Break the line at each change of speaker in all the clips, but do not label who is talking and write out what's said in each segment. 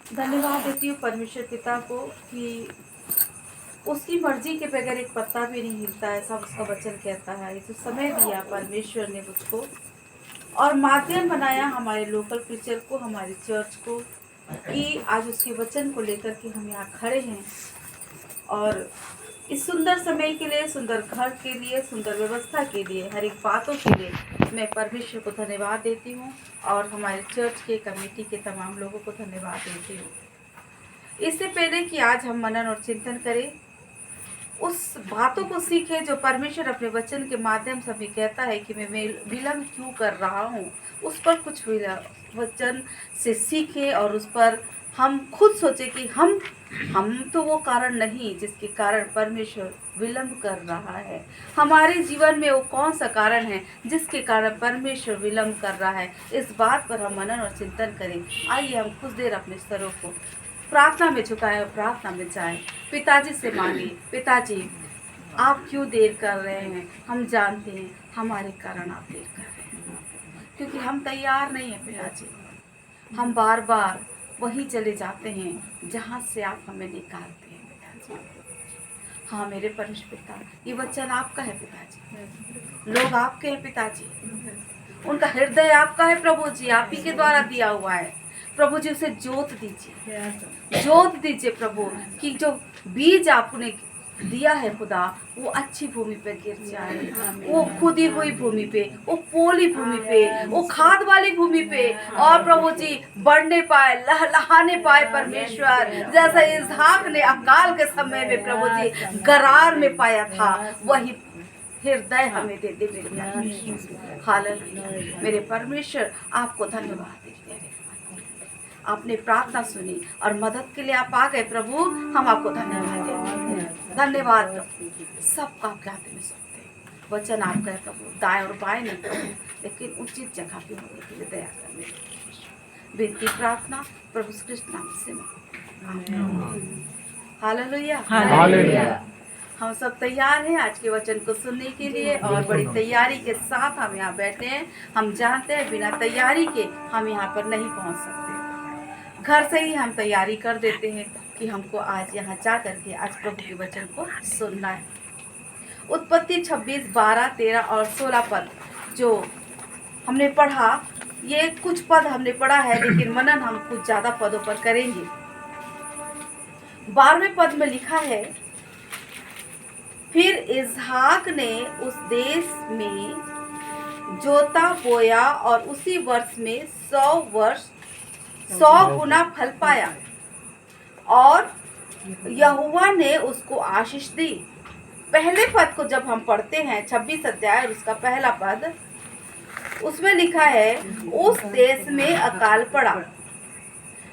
धन्यवाद देती हूँ परमेश्वर पिता को कि उसकी मर्जी के बगैर एक पत्ता भी नहीं हिलता है, सब उसका वचन कहता है। ये तो समय दिया परमेश्वर ने मुझको और माध्यम बनाया हमारे लोकल प्रीचर को, हमारे चर्च को, कि आज उसके वचन को लेकर के हम यहाँ खड़े हैं। और इस सुंदर समय के लिए, सुंदर घर के लिए, सुंदर व्यवस्था के लिए, हर एक बातों के लिए मैं परमेश्वर को धन्यवाद देती हूँ और हमारे चर्च के कमेटी के तमाम लोगों को धन्यवाद देती हूँ। इससे पहले कि आज हम मनन और चिंतन करें, उस बातों को सीखें जो परमेश्वर अपने वचन के माध्यम से हमें कहता है कि मैं विलम्ब क्यों कर रहा हूँ, उस पर कुछ वचन से सीखें और उस पर हम खुद सोचें कि हम तो वो कारण नहीं जिसके कारण परमेश्वर विलम्ब कर रहा है। हमारे जीवन में वो कौन सा कारण है जिसके कारण परमेश्वर विलम्ब कर रहा है, इस बात पर हम मनन और चिंतन करें। आइए हम कुछ देर अपने स्तरों को प्रार्थना में झुकाएं और प्रार्थना में जाएं। पिताजी से मांगे, पिताजी आप क्यों देर कर रहे हैं? हम जानते हैं हमारे कारण आप देर कर रहे हैं, क्योंकि हम तैयार नहीं हैं पिताजी। हम बार बार वहीं चले जाते हैं जहाँ से आप हमें निकालते हैं पिताजी। हाँ मेरे परमेश्वर पिता, ये वचन आपका है पिताजी, लोग आपके हैं पिताजी, उनका हृदय आपका है प्रभु जी, आप ही के द्वारा दिया हुआ है प्रभु जी। उसे जोत दीजिए, जोत दीजिए प्रभु, कि जो बीज आपने दिया है खुदा, वो अच्छी भूमि पे गिर जाए, वो खुदी हुई भूमि पे, वो पोली भूमि पे, वो खाद वाली भूमि पे, और प्रभु जी बढ़ने पाए, लहलहाने पाए परमेश्वर, जैसा इसहाक ने अकाल के समय में प्रभु जी गरार में पाया था, वही हृदय हमें दे दे मेरे परमेश्वर। हालेलुया मेरे परमेश्वर, आपको धन्यवाद देते हैं। आपने प्रार्थना सुनी और मदद के लिए आप आ गए प्रभु, हम आपको धन्यवाद देते हैं। धन्यवाद प्रभु, सबका आपके हाथ में सौंपते हैं। वचन आपका है प्रभु, दाएं और बाएं नहीं प्रभु, लेकिन उचित जगह पे होने के लिए दया करने। विनती प्रार्थना प्रभु कृष्ण नाम से हालेलुया हालेलुया। हम सब तैयार हैं आज के वचन को सुनने के लिए और बड़ी तैयारी के साथ हम यहाँ बैठे हैं। हम जानते हैं बिना तैयारी के हम यहाँ पर नहीं पहुँच सकते। घर से ही हम तैयारी कर देते हैं कि हमको आज यहाँ जा करके आज प्रभु के वचन को सुनना है। उत्पत्ति 26, 12, 13 और 16 पद जो हमने पढ़ा, ये कुछ पद हमने पढ़ा है, लेकिन मनन हम कुछ ज़्यादा पदों पर करेंगे। 12वें पद में लिखा है, फिर इसहाक ने उस देश में जोता बोया और उसी वर्ष में 100 गुना फल पाया और यहोवा ने उसको आशीष दी। पहले पद को जब हम पढ़ते हैं 26 अध्याय और उसका पहला पद, उसमें लिखा है उस देश में अकाल पड़ा।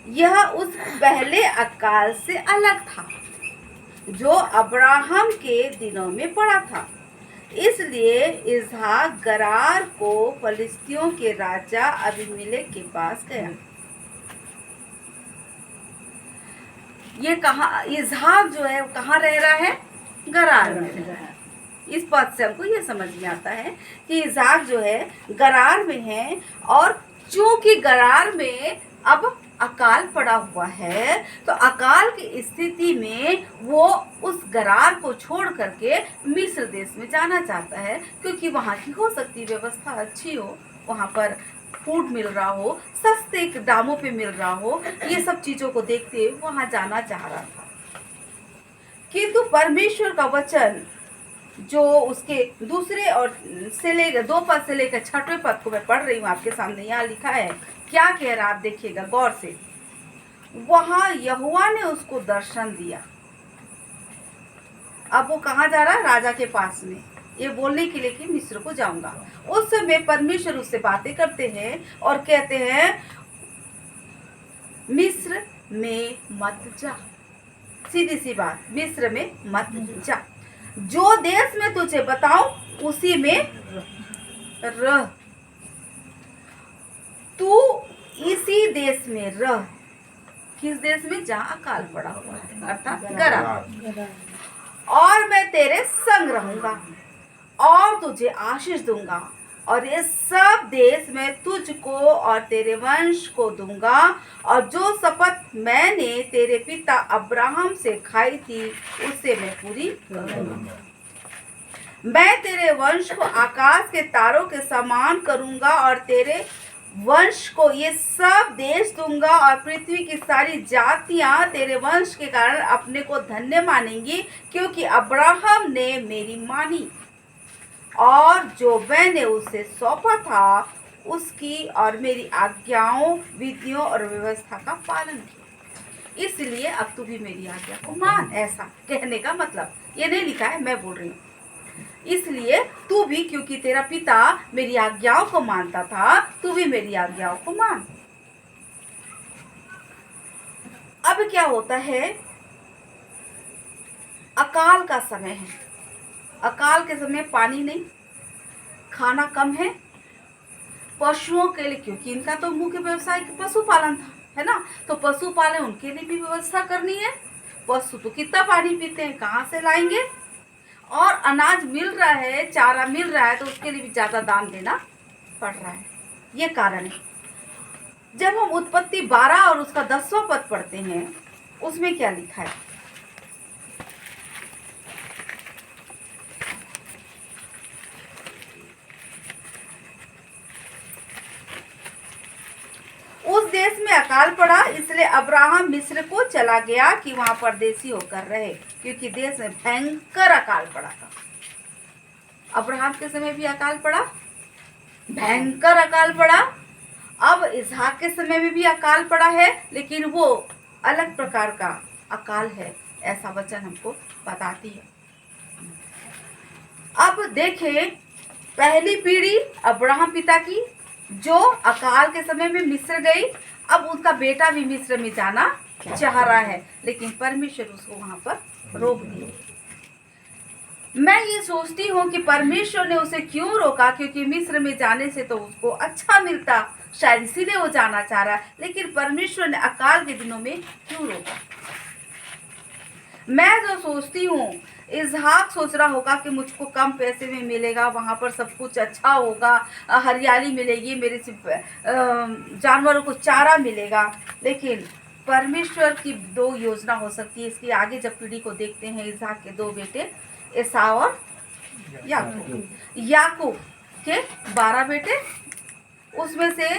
यह उस पहले अकाल से अलग था जो अब्राहम के दिनों में पड़ा था। इसलिए इसहाक गरार को फलिस्तियों के राजा अबीमेलेक के पास गया। ये कहाँ, इसहाक जो है कहाँ रह रहा है? गरार में। इस पद से हमको ये समझ में आता है कि इसहाक जो है गरार में है, और चूंकि गरार में अब अकाल पड़ा हुआ है, तो अकाल की स्थिति में वो उस गरार को छोड़ करके मिस्र देश में जाना चाहता है, क्योंकि वहाँ की हो सकती व्यवस्था अच्छी हो, वहाँ पर फूड मिल रहा हो, सस्ते दामों पे मिल रहा हो, ये सब चीजों को देखते हुए वहाँ जाना चाह रहा था। किंतु परमेश्वर का वचन जो उसके दूसरे और से लेकर 2 पद से लेकर 6वें पद को मैं पढ़ रही हूँ आपके सामने, यहाँ लिखा है, क्या कह रहा आप देखिएगा गौर से। वहां यहोवा ने उसको दर्शन दिया। अब वो कहाँ जा रहा है? राजा के पास में, ये बोलने के लिए कि मिस्र को जाऊंगा। उस समय परमेश्वर उससे बातें करते हैं और कहते हैं मिस्र में मत जा। सीधी सी बात, मिस्र में मत जा, जो देश में तुझे बताऊं उसी में रह, तू इसी देश में रह। किस देश में? जहाँ अकाल पड़ा हुआ है, अर्थात गरार। और मैं तेरे संग रहूंगा और तुझे आशीष दूंगा और ये सब देश मैं तुझको और तेरे वंश को दूंगा, और जो शपथ मैंने तेरे पिता अब्राहम से खाई थी उससे मैं पूरी करूंगा। मैं तेरे वंश को आकाश के तारों के समान करूंगा और तेरे वंश को ये सब देश दूंगा, और पृथ्वी की सारी जातियां तेरे वंश के कारण अपने को धन्य मानेंगी, क्योंकि अब्राहम ने मेरी मानी और जो मैंने उसे सौंपा था उसकी और मेरी आज्ञाओं, विधियों और व्यवस्था का पालन किया। इसलिए अब तू भी मेरी आज्ञा को मान। ऐसा कहने का मतलब ये नहीं लिखा है, मैं बोल रही हूँ। इसलिए तू भी, क्योंकि तेरा पिता मेरी आज्ञाओं को मानता था, तू भी मेरी आज्ञाओं को मान। अब क्या होता है, अकाल का समय है। अकाल के समय पानी नहीं, खाना कम है, पशुओं के लिए, क्योंकि इनका तो मुख्य व्यवसाय पशुपालन था, है ना, तो पशुपालन उनके लिए भी व्यवस्था करनी है। पशु तो कितना पानी पीते हैं, कहाँ से लाएंगे? और अनाज मिल रहा है, चारा मिल रहा है, तो उसके लिए भी ज्यादा दाम देना पड़ रहा है। ये कारण है। जब हम उत्पत्ति 12 और उसका 10वां पद पढ़ते हैं, उसमें क्या लिखा है? उस देश में अकाल पड़ा, इसलिए अब्राहम मिस्र को चला गया कि वहां परदेसी होकर रहे, क्योंकि देश में भयंकर अकाल पड़ा था। अब्राहम के समय भी अकाल पड़ा, भयंकर अकाल पड़ा। अब इसहाक के समय में भी अकाल पड़ा है, लेकिन वो अलग प्रकार का अकाल है, ऐसा वचन हमको बताती है। अब देखें, पहली पीढ़ी अब्राहम पिता की, जो अकाल के समय में मिस्र गई। अब उसका बेटा भी मिस्र में जाना चाह रहा है, लेकिन परमेश्वर उसको वहां पर रोक दिए। मैं ये सोचती हूँ कि परमेश्वर ने उसे क्यों रोका, क्योंकि मिस्र में जाने से तो उसको अच्छा मिलता, शायद इसीलिए वो जाना चाह रहा है। लेकिन परमेश्वर ने अकाल के दिनों में क्यों रोका? मैं जो सोचती हूँ, इसहाक सोच रहा होगा कि मुझको कम पैसे में मिलेगा, वहां पर सब कुछ अच्छा होगा, हरियाली मिलेगी, मेरे जानवरों को चारा मिलेगा। लेकिन परमेश्वर की 2 योजना हो सकती है। इसलिए आगे जब पीढ़ी को देखते हैं, इसहाक के 2 बेटे एसाव और याकूब। याकूब के 12 बेटे, उसमें से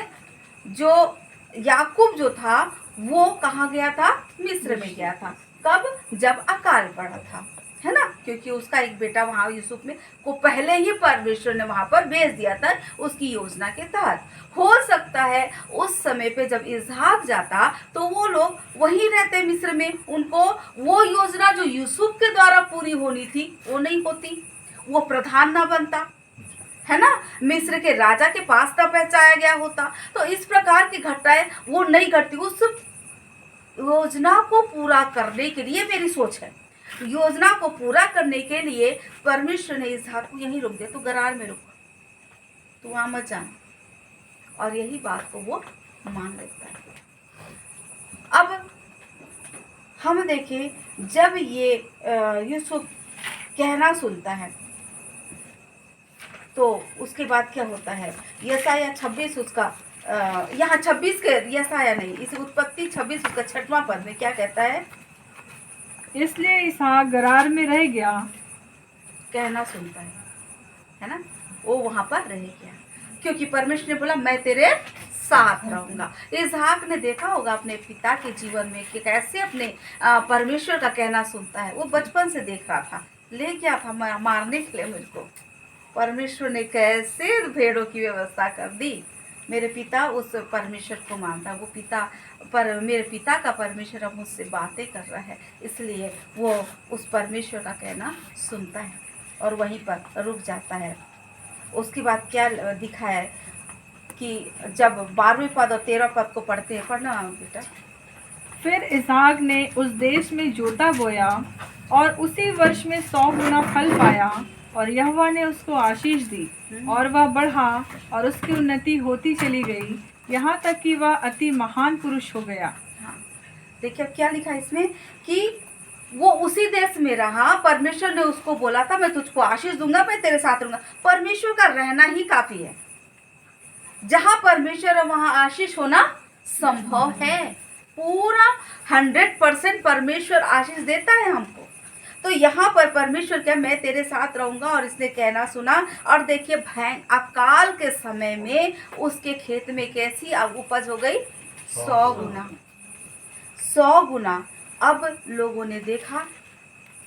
जो याकूब जो था वो कहाँ गया था? मिस्र में गया था। कब? जब अकाल पड़ा था, है ना, क्योंकि उसका एक बेटा वहां यूसुफ में को पहले ही परमेश्वर ने वहां पर भेज दिया था उसकी योजना के तहत। हो सकता है उस समय पे जब इसहाक जाता तो वो लोग वहीं रहते मिस्र में, उनको वो योजना जो यूसुफ के द्वारा पूरी होनी थी वो नहीं होती, वो प्रधान ना बनता, है ना, मिस्र के राजा के पास ना पहुंचाया गया होता। तो इस प्रकार की घटनाएं वो नहीं घटती। उस योजना को पूरा करने के लिए, मेरी सोच है, योजना को पूरा करने के लिए परमेश्वर ने इसहाक को यहीं रोक दिया, तू गरार में रुक, तू वहां मत जाना। और यही बात को वो मान लेता है। अब हम देखें, जब ये यूसुफ कहना सुनता है तो उसके बाद क्या होता है? यशाया 26 उसका यहाँ 26 के, यशाया नहीं, इस उत्पत्ति 26 उसका 6वां पद में क्या कहता है?
इसलिए इसहाक गरार में रह गया।
कहना सुनता है ना, वो वहां पर रह गया, क्योंकि परमेश्वर ने बोला मैं तेरे साथ रहूंगा। इसहाक ने देखा होगा अपने पिता के जीवन में कि कैसे अपने परमेश्वर का कहना सुनता है। वो बचपन से देख रहा था, ले गया था मारने के लिए मुझको, परमेश्वर ने कैसे भेड़ों की व्यवस्था कर दी। मेरे पिता उस परमेश्वर को मानता, वो पिता पर मेरे पिता का परमेश्वर अब मुझसे बातें कर रहा है, इसलिए वो उस परमेश्वर का कहना सुनता है और वहीं पर रुक जाता है। उसके बाद क्या दिखा है कि जब 12वें पद और 13वें पद को पढ़ते हैं, पढ़ना बेटा।
फिर इसहाक ने उस देश में जोता बोया और उसी वर्ष में 100 गुना फल पाया, और यहोवा ने उसको आशीष दी और वह बढ़ा और उसकी उन्नति होती चली गई, यहाँ तक कि वह अति महान पुरुष हो गया।
हाँ, देखिए अब क्या लिखा इसमें कि वो उसी देश में रहा। परमेश्वर ने उसको बोला था मैं तुझको आशीष दूंगा, मैं तेरे साथ रहूंगा। परमेश्वर का रहना ही काफी है। जहां परमेश्वर है वहां आशीष होना संभव है। पूरा 100% परमेश्वर आशीष देता है हमको। तो यहाँ पर परमेश्वर क्या, मैं तेरे साथ रहूंगा। और इसने कहना सुना, और देखिए अकाल के समय में उसके खेत में कैसी उपज हो गई, 100 गुना, 100 गुना। अब लोगों ने देखा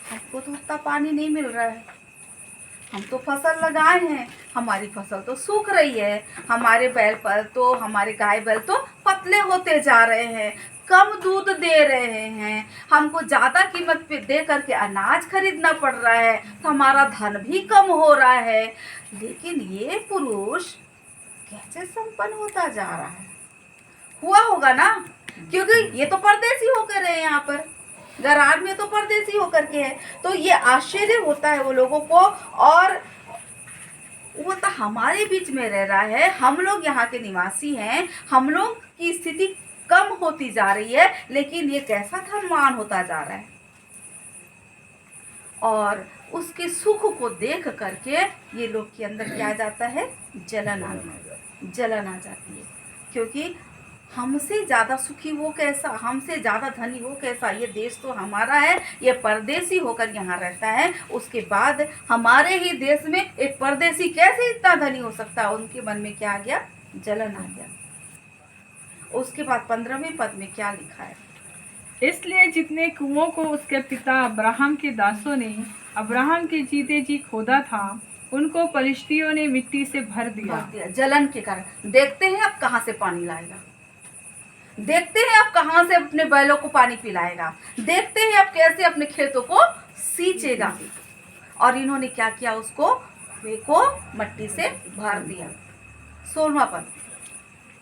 हमको तो उतना पानी नहीं मिल रहा है, हम तो फसल लगाए हैं, हमारी फसल तो सूख रही है, हमारे बैल पर तो, हमारे गाय बैल तो पतले होते जा रहे हैं, कम दूध दे रहे हैं, हमको ज़्यादा कीमत पे दे करके अनाज खरीदना पड़ रहा है, तो हमारा धन भी कम हो रहा है। लेकिन ये पुरुष कैसे संपन्न होता जा रहा है? हुआ होगा ना, क्योंकि ये तो परदेसी होकर है, यहाँ पर गरार में तो परदेसी होकर के है। तो ये आश्चर्य होता है वो लोगों को। और वो तो हमारे बीच में रह रहा है, हम लोग यहाँ के निवासी हैं, हम लोग की स्थिति कम होती जा रही है, लेकिन ये कैसा धनवान होता जा रहा है। और उसके सुख को देख करके ये लोग के अंदर क्या आ जाता है, जलन आ जाती है। क्योंकि हमसे ज़्यादा सुखी वो कैसा, हमसे ज़्यादा धनी वो कैसा, ये देश तो हमारा है, ये परदेसी होकर यहाँ रहता है। उसके बाद हमारे ही देश में एक परदेसी कैसे इतना धनी हो सकता है? उनके मन में क्या आ गया, जलन आ गया। उसके बाद 15वें पद में क्या लिखा है,
इसलिए जितने कुओं को उसके पिता अब्राहम के दासों ने अब्राहम के जीते जी खोदा था, उनको पलिश्तियों ने मिट्टी से भर दिया।
जलन के कारण। देखते हैं अब कहाँ से पानी लाएगा, देखते हैं अब कहाँ से अपने बैलों को पानी पिलाएगा, देखते हैं अब कैसे अपने खेतों को सींचेगा। और इन्होंने क्या किया, उसको कुएं को मट्टी से भर दिया। 16वां पद,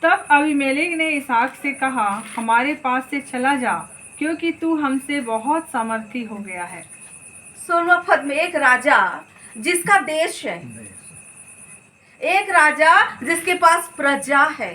तब अबीमेलेक ने इसहाक से कहा, हमारे पास से चला जा, क्योंकि तू हमसे बहुत सामर्थी हो गया है।
16वां पद में एक राजा जिसका देश है, एक राजा जिसके पास प्रजा है,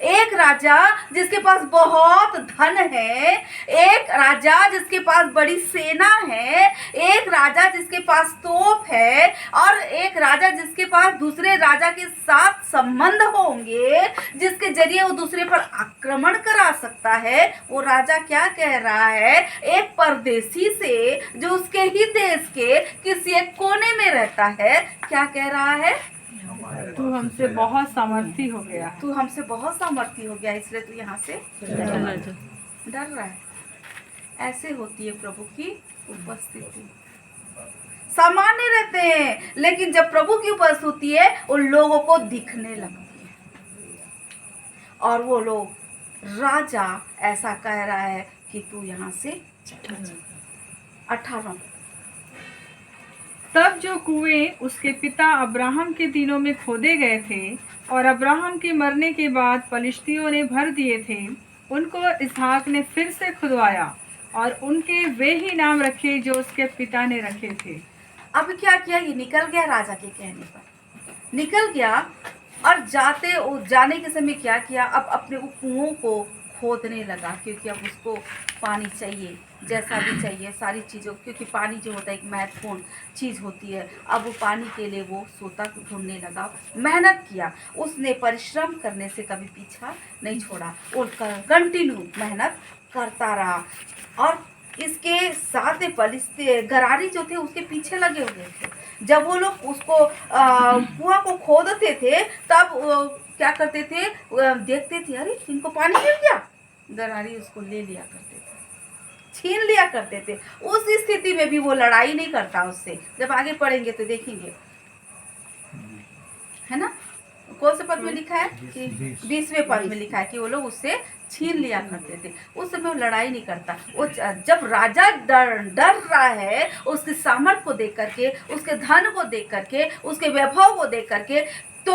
एक राजा जिसके पास बहुत धन है, एक राजा जिसके पास बड़ी सेना है, एक राजा जिसके पास तोप है, और एक राजा जिसके पास दूसरे राजा के साथ संबंध होंगे, जिसके जरिए वो दूसरे पर आक्रमण करा सकता है। वो राजा क्या कह रहा है, एक परदेसी से जो उसके ही देश के किसी एक कोने में रहता है, क्या कह रहा है,
तू हमसे बहुत सामर्थी हो गया है।
तू हमसे बहुत सामर्थी हो गया, इसलिए तू यहाँ से डर रहा है। ऐसे होती है प्रभु की उपस्थिति। सामान्य रहते हैं, लेकिन जब प्रभु की उपस्थिति होती है उन लोगों को दिखने लगती है, और वो लोग राजा ऐसा कह रहा है कि तू यहाँ से चला जा। 18।
तब जो कुएं उसके पिता अब्राहम के दिनों में खोदे गए थे और अब्राहम के मरने के बाद पलिश्तियों ने भर दिए थे, उनको इसहाक ने फिर से खुदवाया और उनके वे ही नाम रखे जो उसके पिता ने रखे थे।
अब क्या किया, ये निकल गया, राजा के कहने पर निकल गया, और जाने के समय क्या किया, अब अपने कुओं को खोदने लगा, क्योंकि अब उसको पानी चाहिए, जैसा भी चाहिए सारी चीज़ों, क्योंकि पानी जो होता है एक महत्वपूर्ण चीज़ होती है। अब वो पानी के लिए वो सोता ढूंढने लगा, मेहनत किया, उसने परिश्रम करने से कभी पीछा नहीं छोड़ा, वो कंटिन्यू मेहनत करता रहा। और इसके साथ गरारी जो थे उसके पीछे लगे हुए थे। जब वो लोग उसको कुआं को खोदते थे, तब क्या करते थे, देखते थे अरे इनको पानी मिल गया, गरारी उसको ले लिया करते थे, छीन लिया करते थे। उस स्थिति में भी वो लड़ाई नहीं करता उससे, जब आगे पढ़ेंगे तो देखेंगे, है ना। कौन से पद में लिखा है कि 20वें पद में लिखा है कि वो लोग उससे छीन लिया करते थे। उस समय वो लड़ाई नहीं करता। वो जब राजा डर रहा है, उसके सामर्थ्य को देख करके, उसके धन को देख करके, उसके वैभव को देख करके, तो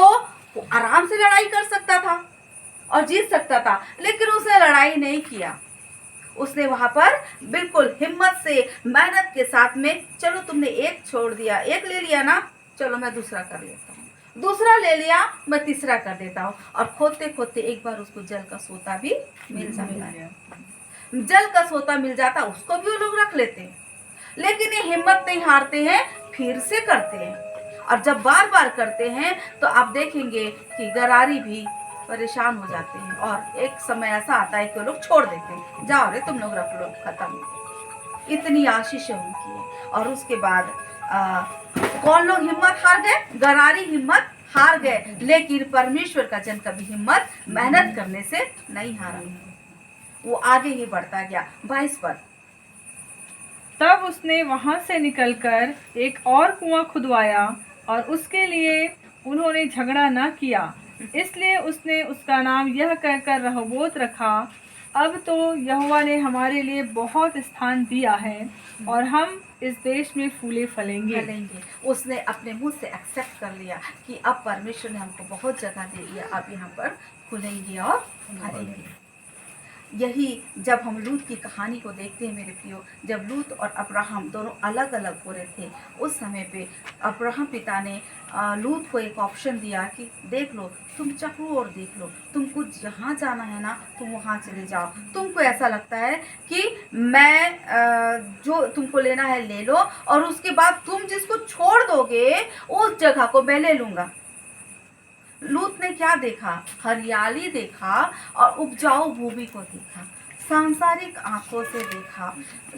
वो आराम से लड़ाई कर सकता था और जीत सकता था, लेकिन उसने लड़ाई नहीं किया। उसने वहां पर बिल्कुल हिम्मत से, मेहनत के साथ में, चलो तुमने एक छोड़ दिया, एक ले लिया ना, चलो मैं दूसरा कर लेता हूँ, दूसरा ले लिया मैं तीसरा कर देता हूँ। और खोदते खोदते एक बार उसको जल का सोता भी मिल जाता है, जल का सोता मिल जाता, उसको भी वो लोग रख लेते हैं। लेकिन ये हिम्मत नहीं हारते हैं, फिर से करते हैं। और जब बार बार करते हैं तो आप देखेंगे कि गरारी भी परेशान हो जाते हैं और एक समय ऐसा आता है कि वो लोग छोड़ देते हैं, जाओ रे तुम लोग रख लो, खत्म। इतनी आशीष है उनकी है। और उसके बाद कौन लोग हिम्मत हार गए? गरारी हिम्मत हार गए, लेकिन परमेश्वर का जन कभी हिम्मत मेहनत करने से नहीं हारा, वो आगे ही बढ़ता गया। 22 पद।
तब उसने वहां से निकलकर एक और कुआं खुदवाया और उसके लिए उन्होंने झगड़ा न किया, इसलिए उसने उसका नाम यह कहकर रहोबोत रखा, अब तो यहोवा ने हमारे लिए बहुत स्थान दिया है और हम इस देश में फूले फलेंगे।
उसने अपने मुंह से एक्सेप्ट कर लिया कि अब परमेश्वर ने हमको बहुत जगह दे दिया, अब यहाँ पर फूलेंगे और फलेंगे। यही जब हम लूत की कहानी को देखते हैं मेरे प्रियो, जब लूत और अब्राहम दोनों अलग अलग हो रहे थे, उस समय पे अब्राहम पिता ने लूत को एक ऑप्शन दिया कि देख लो, तुम चाहो और देख लो, तुमको जहाँ जाना है ना तुम वहाँ चले जाओ। तुमको ऐसा लगता है कि मैं जो तुमको लेना है ले लो, और उसके बाद तुम जिसको छोड़ दोगे उस जगह को मैं ले लूँगा। लूत ने क्या देखा? हरियाली देखा और उपजाऊ भूमि को देखा, सांसारिक आंखों से देखा।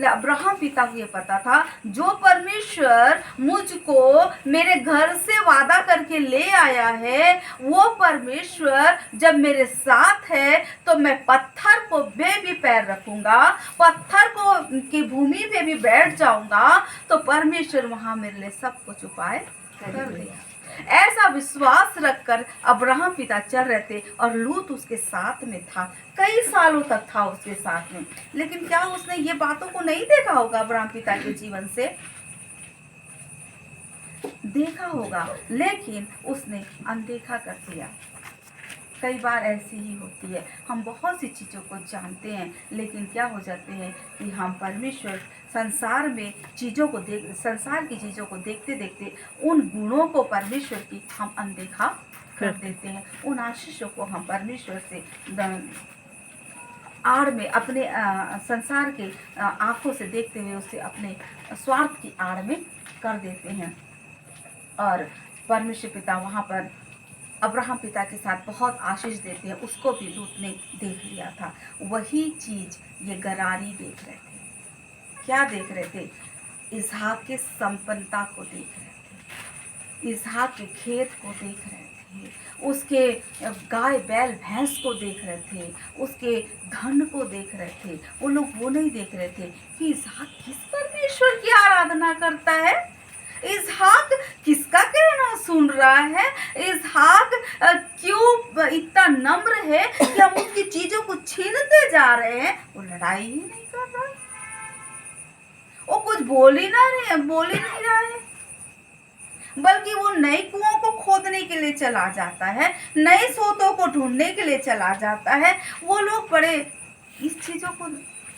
अब्राहम पिता को ये पता था, जो परमेश्वर मुझको मेरे घर से वादा करके ले आया है, वो परमेश्वर जब मेरे साथ है तो मैं पत्थर को में भी पैर रखूंगा, पत्थर को की भूमि पे भी बैठ जाऊंगा, तो परमेश्वर वहां मेरे लिए सब कुछ उपाय कर देगा। ऐसा विश्वास रखकर अब्राहम पिता चल रहे थे और लूत उसके साथ में था, कई सालों तक था उसके साथ में। लेकिन क्या उसने ये बातों को नहीं देखा होगा? अब्राहम पिता के जीवन से देखा होगा, लेकिन उसने अनदेखा कर दिया। कई बार ऐसी ही होती है, हम बहुत सी चीज़ों को जानते हैं, लेकिन क्या हो जाते हैं कि हम परमेश्वर संसार में चीज़ों को संसार की चीज़ों को देखते देखते उन गुणों को परमेश्वर की हम अनदेखा कर देते हैं, उन आशीषों को हम परमेश्वर से आड़ में अपने संसार के आंखों से देखते हुए उसे अपने स्वार्थ की आड़ में कर देते हैं। और परमेश्वर पिता वहाँ पर अब्राहम पिता के साथ बहुत आशीष देते हैं, उसको भी लूत ने देख लिया था। वही चीज ये गरारी देख रहे थे। क्या देख रहे थे? इसहाक के संपन्नता को देख रहे थे, इसहाक के खेत को देख रहे थे, उसके गाय बैल भैंस को देख रहे थे, उसके धन को देख रहे थे। वो लोग वो नहीं देख रहे थे कि इसहाक किस परमेश्वर की आराधना करता है, इसहाक किसका कहना सुन रहा है, इसहाक क्यों इतना नम्र है कि हम उसकी चीजों को छीनते जा रहे हैं। वो लड़ाई ही नहीं कर रहा है, वो कुछ बोल ही नहीं रहा है, बल्कि वो नए कुओं को खोदने के लिए चला जाता है, नए स्रोतों को ढूंढने के लिए चला जाता है। वो लोग बड़े इस चीजों को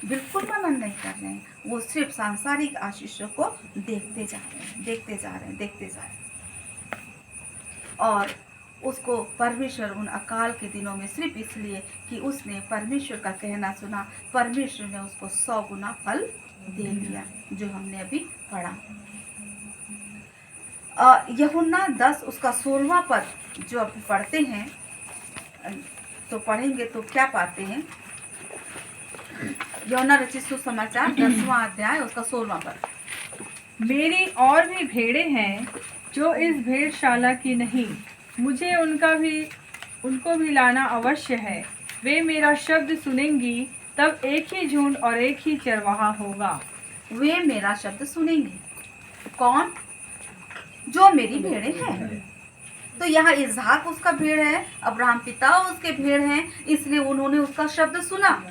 बिल्कुल मनन नहीं कर रहे हैं, वो सिर्फ सांसारिक आशीषों को देखते जा रहे हैं। और उसको परमेश्वर उन अकाल के दिनों में सिर्फ इसलिए कि उसने परमेश्वर का कहना सुना, परमेश्वर ने उसको 100 गुना फल दे दिया, जो हमने अभी पढ़ा। यूहन्ना 10 उसका 16वां पद जो अभी पढ़ते हैं, तो पढ़ेंगे तो क्या पाते हैं? यूहन्ना रचित सुसमाचार 10वां अध्याय उसका 16वां पद।
मेरी और भी भेड़ें हैं जो इस भेड़शाला की नहीं, मुझे उनको भी लाना अवश्य है। वे मेरा शब्द सुनेंगी, तब एक ही झुंड और एक ही चरवाहा होगा।
वे मेरा शब्द सुनेंगे, कौन? जो मेरी भेड़ें हैं। तो यहाँ इसहाक उसका भेड़ है, अब्राहम पिता उसके भेड़ हैं, इसलिए उन्होंने उसका शब्द सुना।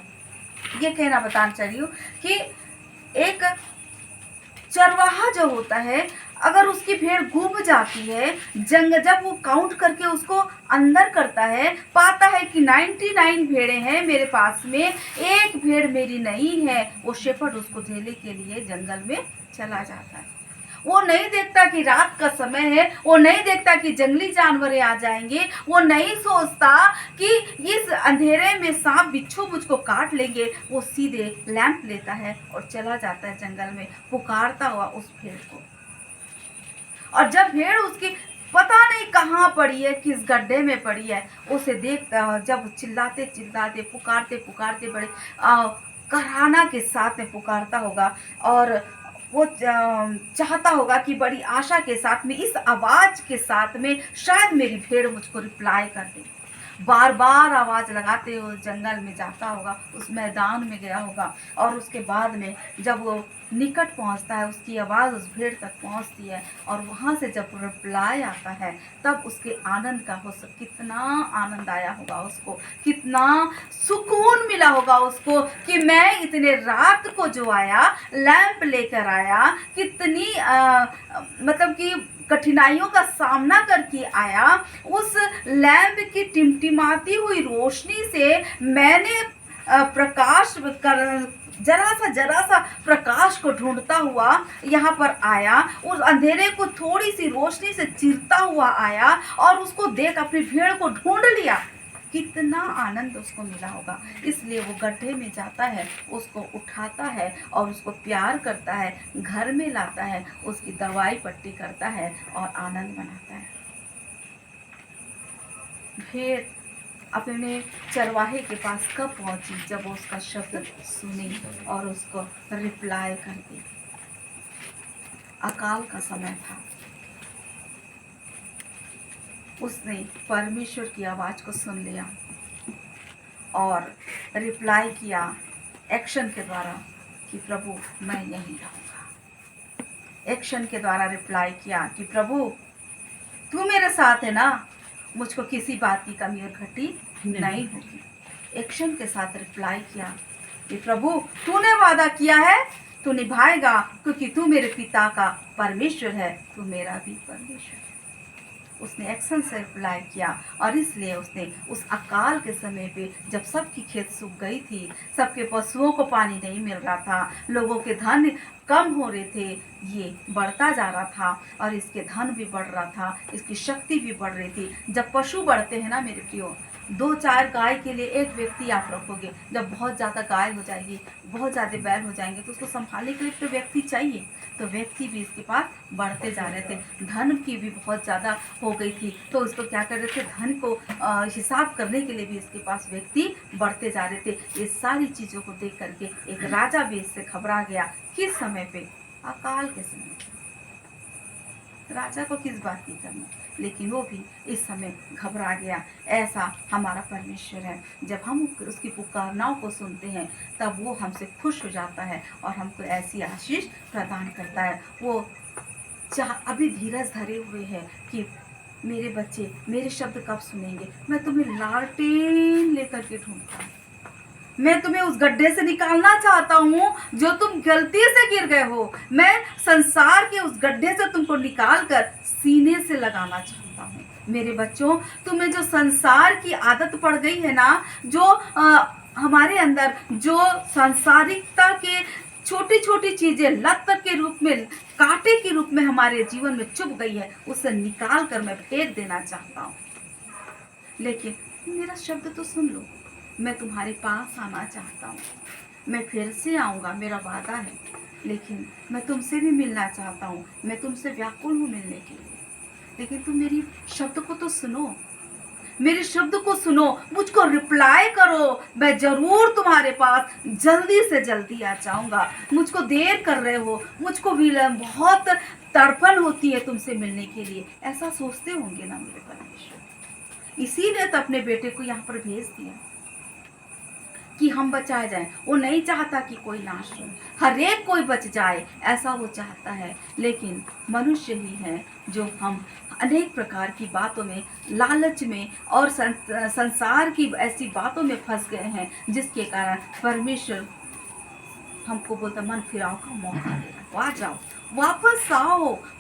ये कहना बताना चाहिए कि एक चरवाहा जो होता है, अगर उसकी भेड़ गुम जाती है, जब वो काउंट करके उसको अंदर करता है, पाता है कि 99 भेड़ें हैं मेरे पास में, एक भेड़ मेरी नहीं है, वो शेफर्ड उसको लेने के लिए जंगल में चला जाता है। वो नहीं देखता कि रात का समय है, वो नहीं देखता कि जंगली जानवर आ जाएंगे, वो नहीं सोचता कि इस अंधेरे में सांप बिच्छू मुझको काट लेंगे। वो सीधे लैंप लेता है और चला जाता है जंगल में, पुकारता हुआ उस भेड़ को। और जब भेड़ उसकी पता नहीं कहाँ पड़ी है, किस गड्ढे में पड़ी है, उसे देख जब चिल्लाते चिल्लाते पुकारते पुकारते बड़े कराहना के साथ में पुकारता होगा, और वो चाहता होगा कि बड़ी आशा के साथ में, इस आवाज के साथ में शायद मेरी भेड़ मुझको रिप्लाई कर दे। बार बार आवाज लगाते हुए जंगल में जाता होगा, उस मैदान में गया होगा, और उसके बाद में जब वो निकट पहुंचता है, उसकी आवाज़ उस भेड़ तक पहुंचती है, और वहां से जब रिप्लाई आता है, तब उसके आनंद का हो सब कितना आनंद आया होगा उसको, कितना सुकून मिला होगा उसको कि मैं इतने रात को जो आया, लैंप लेकर आया, कितनी मतलब कि कठिनाइयों का सामना करके आया, उस लैंप की टिमटिमाती हुई रोशनी से मैंने प्रकाश कर जरा सा प्रकाश को ढूंढता हुआ यहाँ पर आया, उस अंधेरे को थोड़ी सी रोशनी से चीरता हुआ आया, और उसको देख अपनी भेड़ को ढूंढ लिया। कितना आनंद उसको मिला होगा। इसलिए वो गड्ढे में जाता है, उसको उठाता है और उसको प्यार करता है, घर में लाता है, उसकी दवाई पट्टी करता है और आनंद मनाता है। भेड़ अपने चरवाहे के पास कब पहुंची? जब वो उसका शब्द सुनी और उसको रिप्लाई कर दी। अकाल का समय था, उसने परमेश्वर की आवाज को सुन लिया और रिप्लाई किया एक्शन के द्वारा कि प्रभु मैं यहीं रहूंगा। एक्शन के द्वारा रिप्लाई किया कि प्रभु तू मेरे साथ है ना, मुझको किसी बात की कमी और घटी नहीं होगी। एक्शन के साथ रिप्लाई किया कि प्रभु तूने वादा किया है, तू निभाएगा, क्योंकि तू मेरे पिता का परमेश्वर है, तू मेरा भी परमेश्वर है। उसने एक्शन से रिप्लाई किया, और इसलिए उसने उस अकाल के समय पे जब सबकी खेत सूख गई थी, सबके पशुओं को पानी नहीं मिल रहा था, लोगों के धन कम हो रहे थे, ये बढ़ता जा रहा था, और इसके धन भी बढ़ रहा था, इसकी शक्ति भी बढ़ रही थी। जब पशु बढ़ते हैं ना मेरे प्रियो, 2-4 गाय के लिए एक व्यक्ति आप रखोगे, जब बहुत ज़्यादा गाय हो जाएगी, बहुत ज़्यादा बैल हो जाएंगे, तो उसको संभालने के लिए तो व्यक्ति चाहिए। तो व्यक्ति भी इसके पास बढ़ते जा रहे थे, धन की भी बहुत ज़्यादा हो गई थी, तो उसको क्या कर रहे थे, धन को हिसाब करने के लिए भी इसके पास व्यक्ति बढ़ते जा रहे थे। ये सारी चीज़ों को देख करके एक राजा भी इससे घबरा गया। किस समय पे? अकाल के समय पे। राजा को किस बात की करना, लेकिन वो भी इस समय घबरा गया। ऐसा हमारा परमेश्वर है, जब हम उसकी पुकारनाओं को सुनते हैं तब वो हमसे खुश हो जाता है और हमको ऐसी आशीष प्रदान करता है। वो अभी धीरज धरे हुए है कि मेरे बच्चे मेरे शब्द कब सुनेंगे। मैं तुम्हें लालटेन लेकर के ढूंढता हूँ, मैं तुम्हें उस गड्ढे से निकालना चाहता हूँ जो तुम गलती से गिर गए हो। मैं संसार के उस गड्ढे से तुमको निकाल कर सीने से लगाना चाहता हूँ। मेरे बच्चों, तुम्हें जो संसार की आदत पड़ गई है ना, जो हमारे अंदर जो सांसारिकता के छोटी छोटी चीजें लत के रूप में, कांटे के रूप में हमारे जीवन में चुभ गई है, उसे निकाल कर मैं फेंक देना चाहता हूँ। लेकिन मेरा शब्द तो सुन लो, मैं तुम्हारे पास आना चाहता हूँ, मैं फिर से आऊँगा, मेरा वादा है। लेकिन मैं तुमसे भी मिलना चाहता हूँ, मैं तुमसे व्याकुल हूँ मिलने के लिए। लेकिन तुम मेरी शब्द को तो सुनो, मेरे शब्द को सुनो, मुझको रिप्लाई करो, मैं जरूर तुम्हारे पास जल्दी से जल्दी आ जाऊँगा। मुझको देर कर रहे हो, मुझको भी बहुत तड़पन होती है तुमसे मिलने के लिए। ऐसा सोचते होंगे ना मेरे परमेश्वर, इसीलिए तो अपने बेटे को यहाँ पर भेज दिया कि हम बचाए जाएं। वो नहीं चाहता कि कोई नाश हो, हर एक कोई बच जाए, ऐसा वो चाहता है। लेकिन मनुष्य ही है जो हम अनेक प्रकार की बातों में, लालच में और संसार की ऐसी बातों में फंस गए हैं, जिसके कारण परमेश्वर हमको बोलता मन फिराव का मौका दे रहा। आ जाओ,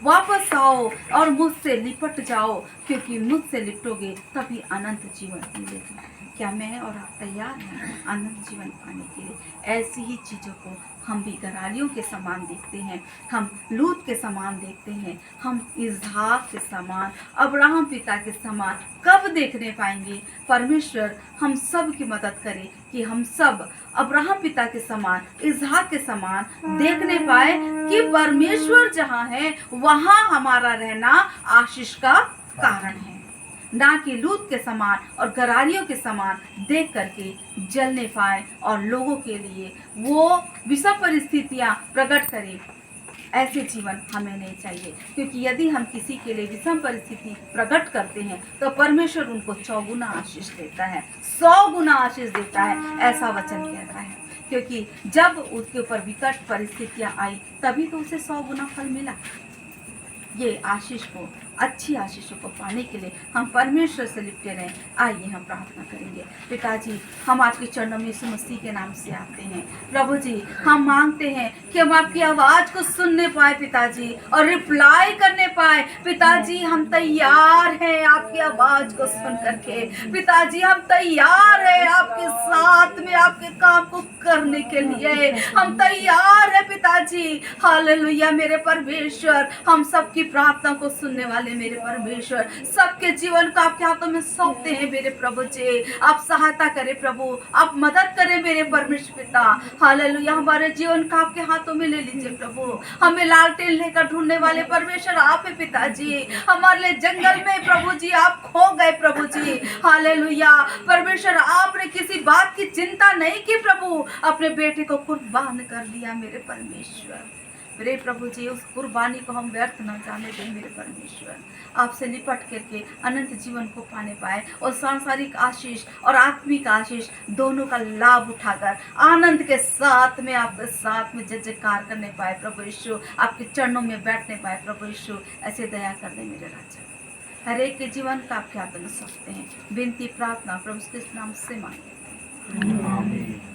वापस आओ और मुझसे लिपट जाओ, क्योंकि मुझसे लिपटोगे तभी अनंत जीवन मिलेगा। क्या मैं और आप तैयार हैं अनंत जीवन पाने के लिए? ऐसी ही चीज़ों को हम भी गरारियों के समान देखते हैं, हम लूत के समान देखते हैं, हम इसहाक के समान, अब्राहम पिता के समान कब देखने पाएंगे? परमेश्वर हम सब की मदद करे कि हम सब अब्राहम पिता के समान, इसहाक के समान देखने पाए कि परमेश्वर जहाँ है वहाँ हमारा रहना आशीष का कारण है, ना कि लूत के समान और गरारियों के समान देख करके जलने पाए और लोगों के लिए वो विषम परिस्थितियां प्रकट करें। ऐसे जीवन हमें नहीं चाहिए, क्योंकि यदि हम किसी के लिए विषम परिस्थिति प्रकट करते हैं तो परमेश्वर उनको 100 गुना आशीष देता है, 100 गुना आशीष देता है, ऐसा वचन कहता है। क्योंकि जब उसके ऊपर विकट परिस्थितियां आई तभी तो उसे 100 गुना फल मिला। ये आशीष को, अच्छी आशीषों को पाने के लिए हम परमेश्वर से लिपटे रहें। आइए हम प्रार्थना करेंगे। पिताजी, हम आपके चरणों में यीशु मसीह के नाम से आते हैं। प्रभु जी, हम मांगते हैं कि हम आपकी आवाज़ को सुनने पाए पिताजी, और रिप्लाई करने पाए। पिताजी, हम तैयार हैं आपकी आवाज़ को सुन करके। पिताजी, हम तैयार हैं आपके साथ में आपके काम को करने के लिए। हम तैयार हैं पिताजी। हालेलुया मेरे परमेश्वर, हम सबकी प्रार्थना को सुनने वाले मेरे परमेश्वर, सबके जीवन को आपके हाथों में सौंपते हैं मेरे प्रभु जी। आप सहायता करें प्रभु, आप मदद करें मेरे परमेश्वर पिता। हालेलुया, हमारे जीवन को आपके हाथों में ले लीजिए प्रभु। हमें लालटेन लेकर ढूंढने वाले परमेश्वर आप है पिताजी। हमारे लिए जंगल में प्रभु जी आप खो गए प्रभु जी। हालेलुया परमेश्वर, आपने किसी बात की चिंता नहीं की प्रभु, अपने बेटे को कुर्बान कर दिया मेरे परमेश्वर। मेरे प्रभु जी, उस कुर्बानी को हम व्यर्थ न जाने दें मेरे परमेश्वर। आपसे निपट करके अनंत जीवन को पाने पाए और सांसारिक आशीष और आत्मिक आशीष दोनों का लाभ उठाकर आनंद के साथ में आपके साथ में जय जयकार करने पाए प्रभु यीशु, आपके चरणों में बैठने पाए प्रभु यीशु। ऐसे दया कर दे मेरे राजा। हर एक के जीवन का आपके हाथों में सौंपते हैं। विनती प्रार्थना प्रभु के नाम से मांगते हैं।